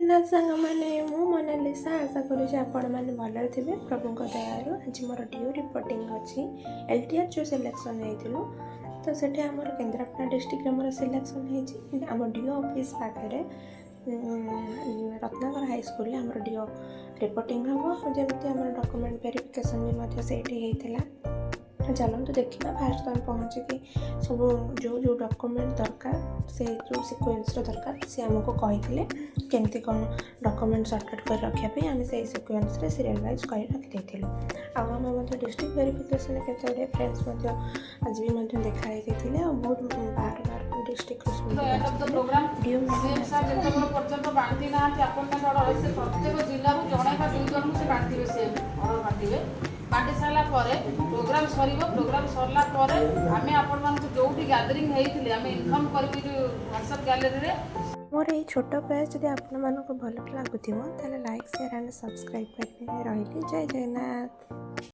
ना सांग मैंने मु मोनालिसा आशा करुँचे आपण मैंने भलरे थे प्रभु दयालु आज मोर डीओ रिपोर्टिंग अच्छी एलटीआर जो सिलेक्शन होइथिलु तो सेठी हमर केन्द्रापड़ा डिस्ट्रिक्ट मोर सिलेक्शन होइछि आम डीओ ऑफिस पाखे रत्नाकर हाई स्कूल हमर डीओ रिपोर्टिंग हम जमी आम डॉक्यूमेंट वेरिफिकेशन भी सेठी होइथिला चलते देखा फास्ट तुम पहुँचिकी सब जो डॉक्यूमेंट दरकार से जो सिक्वेन्स दरकार सी आमको कही केमती कौन डॉक्यूमेंट सर्टकट कर रखापी आम से सिक्वेन्स सीरियल वाइज कर रखी आम डिस्ट्रिक्ट वेरिफिकेशन केते फ्रेंड्स आज भी देखाई बहुत बार बार डिस्ट्रिक्ट बांटी सारा प्रोग्राम सर प्रोग्राम सरला आम आपण जो गैदरिंग होती आम इनफर्म करी व्हाट्सएप गैलरी मोर ये छोट प्रयास जब आपण भल लगुव लाइक शेयर एंड सब्सक्राइब करेंगे रही जय जगन्नाथ।